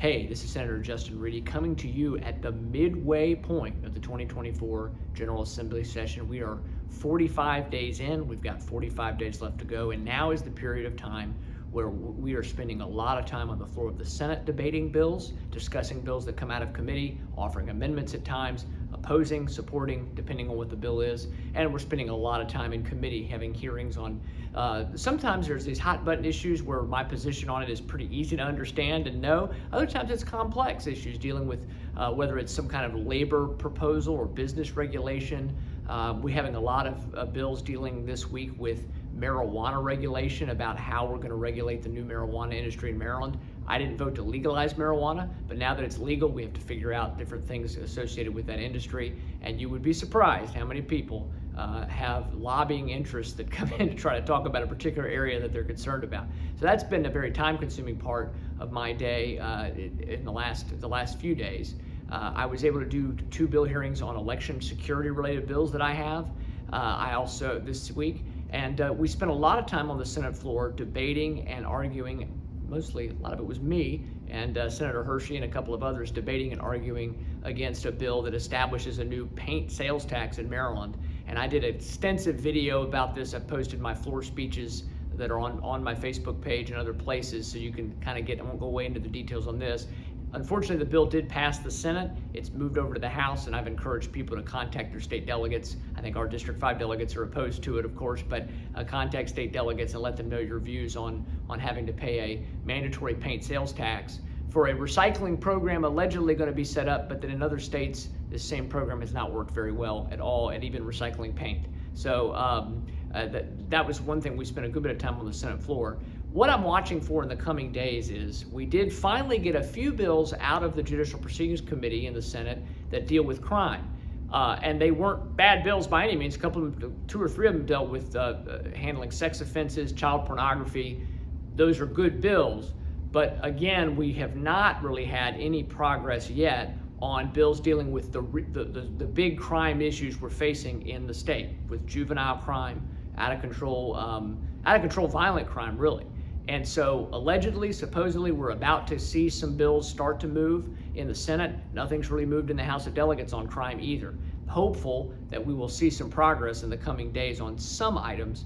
Hey, this is Senator Justin Reedy coming to you at the midway point of the 2024 General Assembly session. We are 45 days in, we've got 45 days left to go, and now is the period of time where we are spending a lot of time on the floor of the Senate debating bills, discussing bills that come out of committee, offering amendments at times, opposing, supporting, depending on what the bill is. And we're spending a lot of time in committee having hearings on, sometimes there's these hot button issues where my position on it is pretty easy to understand and know. Other times it's complex issues dealing with whether it's some kind of labor proposal or business regulation. We're having a lot of bills dealing this week with marijuana regulation, about how we're going to regulate the new marijuana industry in Maryland. I didn't vote to legalize marijuana, but now that it's legal, we have to figure out different things associated with that industry. And you would be surprised how many people have lobbying interests that come in to try to talk about a particular area that they're concerned about. So that's been a very time-consuming part of my day in the last few days. I was able to do 2 bill hearings on election security related bills that I have. I also this week. And we spent a lot of time on the Senate floor debating and arguing. Mostly, a lot of it was me and Senator Hershey and a couple of others debating and arguing against a bill that establishes a new paint sales tax in Maryland. And I did an extensive video about this. I posted my floor speeches that are on my Facebook page and other places, so you can kind of I won't go way into the details on this. Unfortunately, the bill did pass the Senate. It's moved over to the House, and I've encouraged people to contact their state delegates. I think our District 5 delegates are opposed to it, of course, but contact state delegates and let them know your views on having to pay a mandatory paint sales tax for a recycling program allegedly going to be set up, but that in other states, this same program has not worked very well at all at even recycling paint. So that was one thing we spent a good bit of time on the Senate floor. What I'm watching for in the coming days is we did finally get a few bills out of the Judicial Proceedings Committee in the Senate that deal with crime. And they weren't bad bills by any means. A couple of them, 2 or 3 of them dealt with handling sex offenses, child pornography. Those are good bills. But again, we have not really had any progress yet on bills dealing with the big crime issues we're facing in the state, with juvenile crime, out of control violent crime, really. And so allegedly, supposedly, we're about to see some bills start to move in the Senate. Nothing's really moved in the House of Delegates on crime either. Hopeful that we will see some progress in the coming days on some items.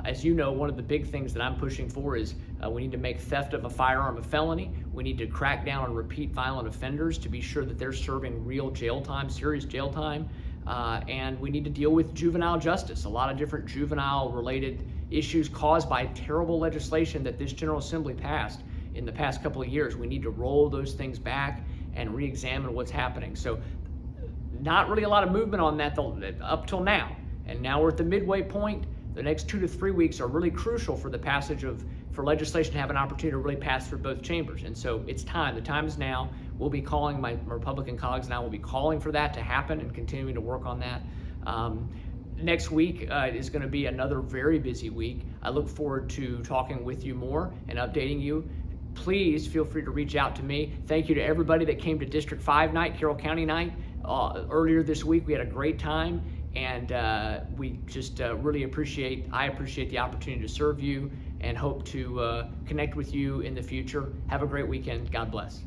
As you know, one of the big things that I'm pushing for is we need to make theft of a firearm a felony. We need to crack down on repeat violent offenders to be sure that they're serving real jail time, serious jail time. And we need to deal with juvenile justice, a lot of different juvenile-related issues caused by terrible legislation that this General Assembly passed in the past couple of years. We need to roll those things back and re-examine what's happening. So not really a lot of movement on that up till now. And now we're at the midway point. The next 2 to 3 weeks are really crucial for the passage for legislation to have an opportunity to really pass through both chambers. And so it's time. The time is now. We'll be calling, my Republican colleagues and I will be calling for that to happen and continuing to work on that. Next week is going to be another very busy week. I look forward to talking with you more and updating you. Please feel free to reach out to me. Thank you to everybody that came to District 5 night, Carroll County night. Earlier this week, we had a great time, and we just really appreciate the opportunity to serve you and hope to connect with you in the future. Have a great weekend. God bless.